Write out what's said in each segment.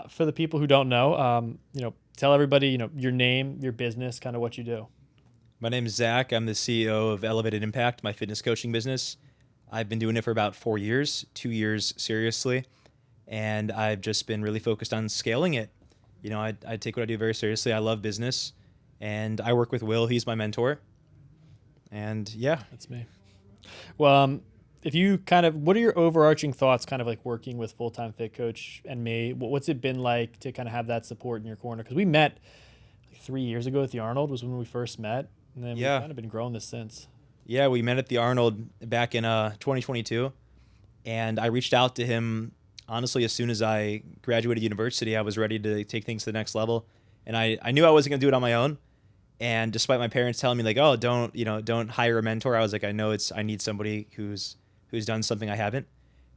For the people who don't know, tell everybody, your name, your business, kind of what you do. My name is Zach. I'm the CEO of Elevated Impact, my fitness coaching business. I've been doing it for about 4 years, 2 years seriously, and I've just been really focused on scaling it. I take what I do very seriously. I love business, and I work with Will. He's my mentor, and yeah. That's me. Well, if you what are your overarching thoughts, kind of like working with Full Time Fit Coach and me? What's it been like to kind of have that support in your corner? Because we met like 3 years ago at the Arnold was when we first met, and then we've Yeah. kind of been growing this since. Yeah, we met at the Arnold back in 2022, and I reached out to him honestly as soon as I graduated university. I was ready to take things to the next level, and I knew I wasn't going to do it on my own. And despite my parents telling me like, "Oh, don't hire a mentor," I was like, I need somebody who's done something I haven't.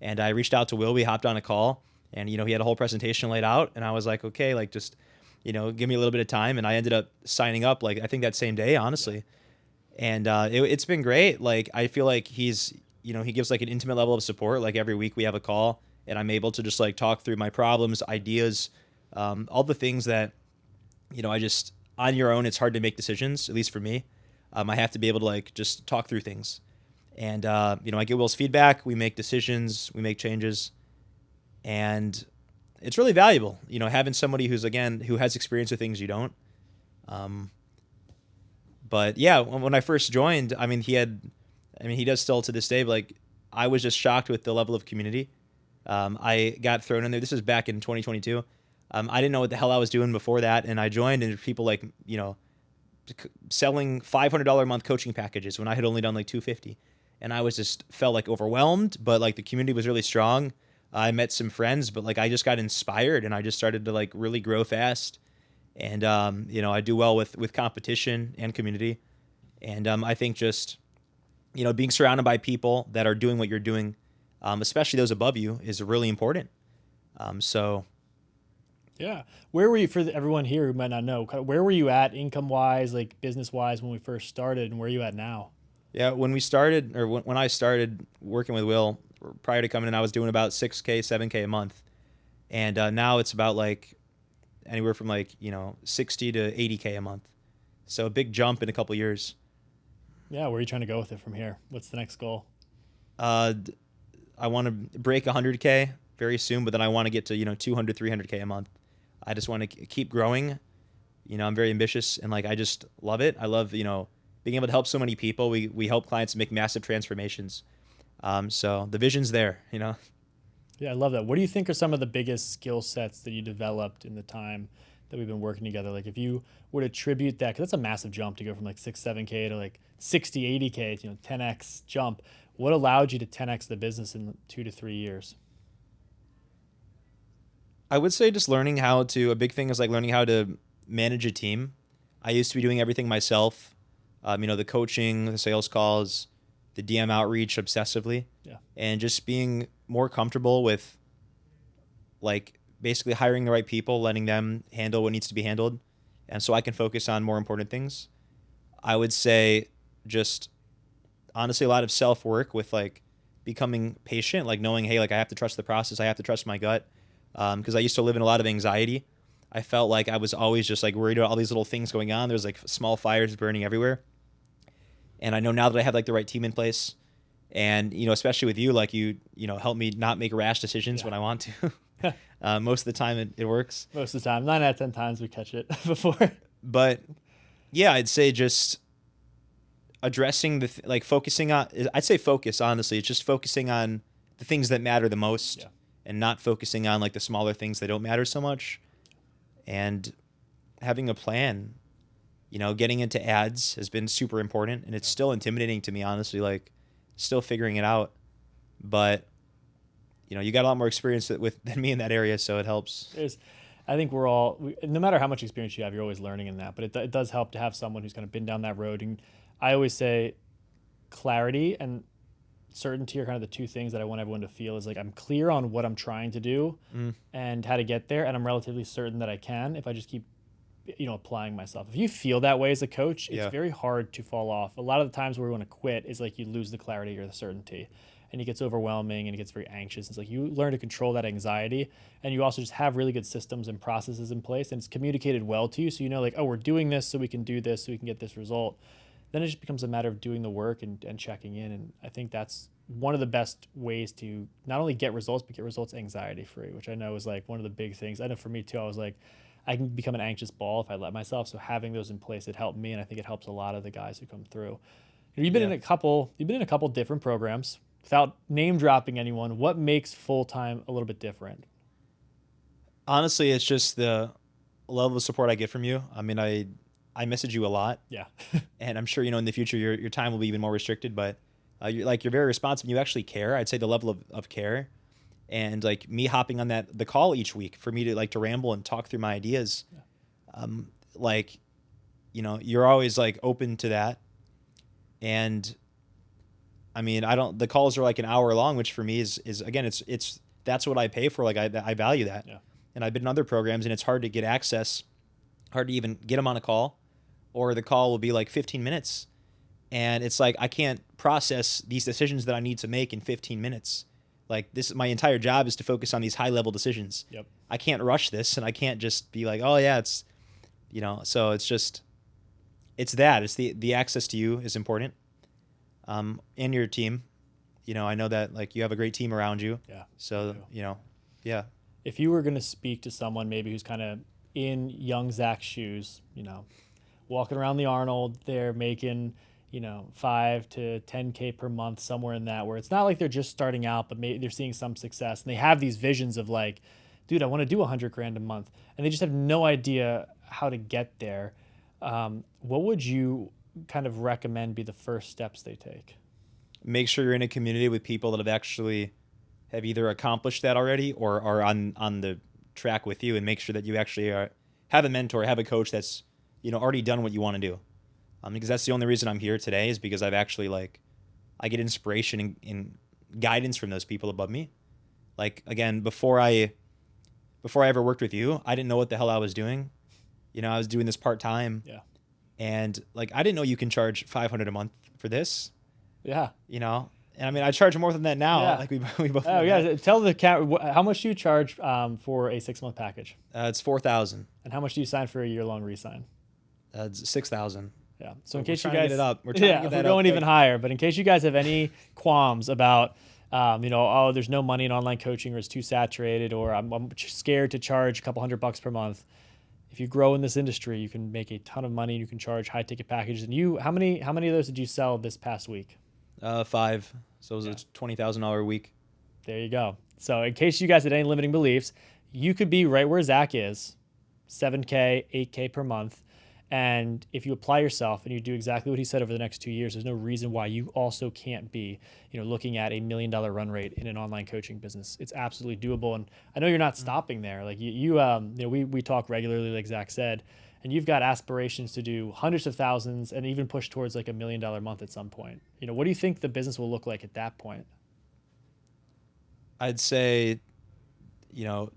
And I reached out to Will. We hopped on a call, and he had a whole presentation laid out, and I was like, okay, like just give me a little bit of time, and I ended up signing up like I think that same day, honestly. And it's been great. Like I feel like he gives like an intimate level of support. Like every week we have a call, and I'm able to just like talk through my problems, ideas, all the things that I just on your own it's hard to make decisions. At least for me, I have to be able to like just talk through things. And I get Will's feedback. We make decisions. We make changes, and it's really valuable. Having somebody who has experience with things you don't. Um, but yeah, when I first joined, he does still to this day, but like I was just shocked with the level of community. I got thrown in there. This was back in 2022. I didn't know what the hell I was doing before that, and I joined, and people like selling $500 a month coaching packages when I had only done like 250, and I was just felt like overwhelmed. But like the community was really strong. I met some friends, but like I just got inspired, and I just started to like really grow fast. And I do well with competition and community, and I think just being surrounded by people that are doing what you're doing, especially those above you, is really important. So Yeah. Where were you, for everyone here who might not know, where were you at income wise, like business wise when we first started, and where are you at now? yeah, when we started, or when I started working with Will prior to coming in, I was doing about 6K, 7K a month, and now it's about like anywhere from like 60 to 80K a month. So a big jump in a couple years. Yeah. Where are you trying to go with it from here? What's the next goal? Uh, I want to break 100K very soon, but then I want to get to 200, 300K a month. I just want to keep growing. I'm very ambitious, and like I just love it. I love being able to help so many people. We help clients make massive transformations. So the vision's there. Yeah, I love that. What do you think are some of the biggest skill sets that you developed in the time that we've been working together? Like if you would attribute that, because that's a massive jump to go from like 7K to like 60, 80K, 10X jump. What allowed you to 10X the business in 2 to 3 years? I would say just learning how to. A big thing is like learning how to manage a team. I used to be doing everything myself. The coaching, the sales calls, the DM outreach obsessively, Yeah. and just being more comfortable with like basically hiring the right people, letting them handle what needs to be handled, and so I can focus on more important things. I would say just honestly a lot of self work with like becoming patient, like knowing, hey, like I have to trust the process, I have to trust my gut, because I used to live in a lot of anxiety. I felt like I was always just like worried about all these little things going on. There's like small fires burning everywhere, and I know now that I have like the right team in place, and especially with you, like help me not make rash decisions when I want to. Yeah. Most of the time it works, Most of the time, 9 out of 10 times we catch it before. but yeah, I'd say just addressing like focusing on. I'd say focus, honestly. It's just focusing on the things that matter the most, Yeah. and not focusing on like the smaller things that don't matter so much, and having a plan. Getting into ads has been super important, and it's still intimidating to me, honestly, like still figuring it out. But you got a lot more experience than me in that area, so it helps. I think we're all, no matter how much experience you have, you're always learning in that. But it does help to have someone who's kind of been down that road. And I always say clarity and certainty are kind of the two things that I want everyone to feel is like I'm clear on what I'm trying to do Mm, and how to get there. And I'm relatively certain that I can if I just keep applying myself. If you feel that way as a coach, it's yeah. very hard to fall off. A lot of the times where we want to quit is like you lose the clarity or the certainty. and it gets overwhelming and it gets very anxious. It's like you learn to control that anxiety, and you also just have really good systems and processes in place, and it's communicated well to you. So you know, like, oh, we're doing this so we can do this so we can get this result. Then it just becomes a matter of doing the work and checking in. And I think that's one of the best ways to not only get results, but get results anxiety free, which I know is like one of the big things. I know for me too, I was like, I can become an anxious ball if I let myself. So having those in place, it helped me. And I think it helps a lot of the guys who come through. You've been in a couple different programs. Without name dropping anyone, what makes full-time a little bit different? Honestly, it's just the level of support I get from you. I mean, I message you a lot, Yeah. and I'm sure in the future your time will be even more restricted. But you're very responsive. And you actually care. I'd say the level of care, and like me hopping on the call each week for me to like to ramble and talk through my ideas. Like, you're always like open to that, and I mean, the calls are like an hour long, which for me is again, it's that's what I pay for. Like I value that. Yeah. And I've been in other programs and it's hard to get access, hard to even get them on a call, or the call will be like 15 minutes. And it's like, I can't process these decisions that I need to make in 15 minutes. Like my entire job is to focus on these high level decisions. Yep. I can't rush this, and I can't just be like, oh yeah, it's, so it's just, it's the access to you is important. And your team, I know that like you have a great team around you. Yeah. So, yeah. If you were going to speak to someone maybe who's kind of in young Zach's shoes, walking around the Arnold, they're making, 5 to 10K per month, somewhere in that, where it's not like they're just starting out, but maybe they're seeing some success and they have these visions of like, dude, I want to do $100,000 a month, and they just have no idea how to get there. What would you kind of recommend be the first steps they take? Make sure you're in a community with people that have either accomplished that already or are on the track with you, and make sure that you actually have a mentor, have a coach that's already done what you want to do. Because that's the only reason I'm here today, is because I've actually I get inspiration and guidance from those people above me. Like again, before I ever worked with you, I didn't know what the hell I was doing. I was doing this part-time. Yeah. And like, I didn't know you can charge $500 a month for this. Yeah. And I mean, I charge more than that now. Yeah. Like we both. Oh yeah. Tell the cat, how much do you charge for a 6-month package? It's $4,000. And how much do you sign for a year-long re-sign? It's $6,000. Yeah. So in We're case you trying to guys, get it up. We're trying to get that we're going up even higher. But in case you guys have any qualms about, oh, there's no money in online coaching, or it's too saturated, or I'm scared to charge a couple $100 per month. If you grow in this industry, you can make a ton of money. You can charge high ticket packages. And how many of those did you sell this past week? 5. So it was a $20,000 a week. There you go. So in case you guys had any limiting beliefs, you could be right where Zach is, 7K, 8K per month. And if you apply yourself and you do exactly what he said over the next 2 years, there's no reason why you also can't be, looking at $1 million run rate in an online coaching business. It's absolutely doable. And I know you're not stopping there. Like we talk regularly, like Zach said, and you've got aspirations to do hundreds of thousands and even push towards like $1 million a month at some point. What do you think the business will look like at that point? I'd say,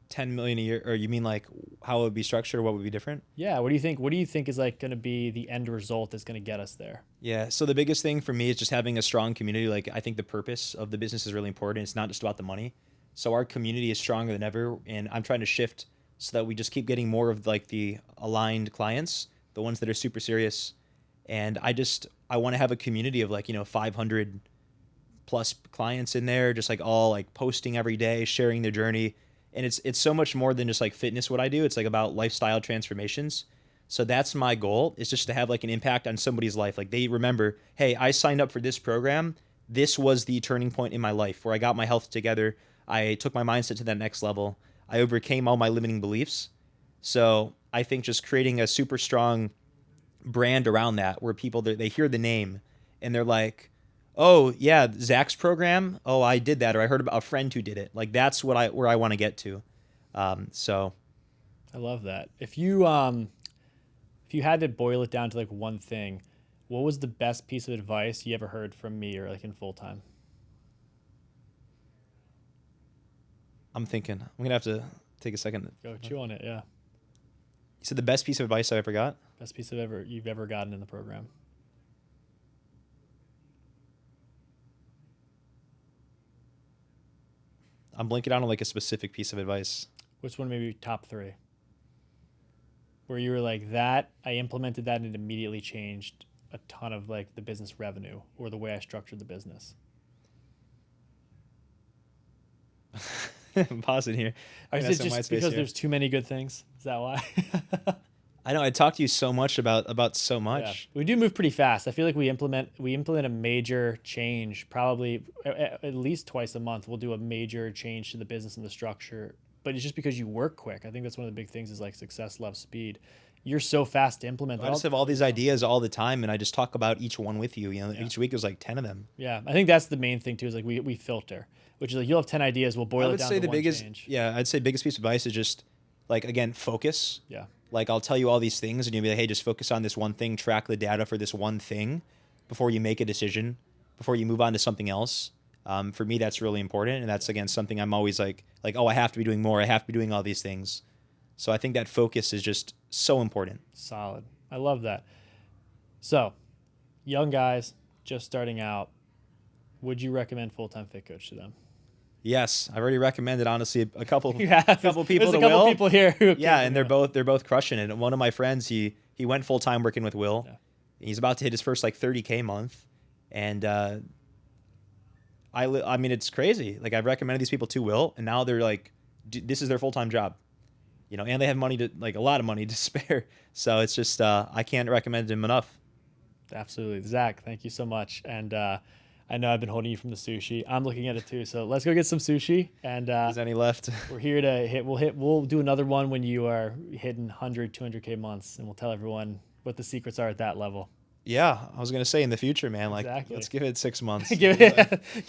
10 million a year, or you mean like how it would be structured, or what would be different? Yeah. What do you think is like going to be the end result that's going to get us there? Yeah. So the biggest thing for me is just having a strong community. Like, I think the purpose of the business is really important. It's not just about the money. So our community is stronger than ever, and I'm trying to shift so that we just keep getting more of like the aligned clients, the ones that are super serious. And I want to have a community of 500 plus clients in there, just like all like posting every day, sharing their journey. And it's so much more than just like fitness, what I do. It's like about lifestyle transformations. So that's my goal, is just to have like an impact on somebody's life. Like they remember, hey, I signed up for this program. This was the turning point in my life where I got my health together. I took my mindset to that next level. I overcame all my limiting beliefs. So I think just creating a super strong brand around that, where people, they hear the name and they're like, oh yeah, Zach's program. Oh, I did that, or I heard about a friend who did it. Like that's where I want to get to. So I love that. If you had to boil it down to like one thing, what was the best piece of advice you ever heard from me, or like in full time? I'm thinking. I'm gonna have to take a second. Go chew on it. Yeah. You said the best piece of advice I ever got? Best piece you've ever gotten in the program. I'm blanking out on like a specific piece of advice. Which one maybe top 3? Where you were like that, I implemented that and it immediately changed a ton of like the business revenue or the way I structured the business. I'm pausing here. Or is That's it in my just space because here. there's too many good things? Is that why? I know I talked to you so much about so Yeah. much. We do move pretty fast. I feel like we implement a major change probably at least twice a month. We'll do a major change to the business and the structure. But it's just because you work quick. I think that's one of the big things is like success loves speed. You're so fast to implement. I just have all these ideas all the time, and I just talk about each one with you. You know, Yeah. each week there's like 10 of them. Yeah, I think that's the main thing too. Is like we filter, which is like you'll have 10 ideas. We'll boil I it would down say to the one biggest, change. yeah, I'd say biggest piece of advice is just like again focus. Yeah. Like I'll tell you all these things, and you'll be like, hey, just focus on this one thing, track the data for this one thing, before you make a decision, before you move on to something else. For me, that's really important, and that's again something I'm always like, oh, I have to be doing more. I have to be doing all these things. So I think that focus is just so important. Solid. I love that. So, young guys just starting out, would you recommend Full-Time Fit Coach to them? Yes, I've already recommended honestly a couple Yeah, couple people there's to a couple Will. people here who Yeah, and they're both crushing it. And one of my friends, he went full time working with Will. Yeah. He's about to hit his first like 30K month, and I mean it's crazy. Like I've recommended these people to Will, and now they're like, this is their full time job, you know, and they have money to like a lot of money to spare. So it's just I can't recommend him enough. Absolutely. Zach, thank you so much. And I know I've been holding you from the sushi. I'm looking at it too. So let's go get some sushi. And Is any left? we're here to hit. We'll do another one when you are hitting 100, 200K months, and we'll tell everyone what the secrets are at that level. Yeah, I was gonna say in the future, man. Like Exactly. let's give it 6 months. Give it.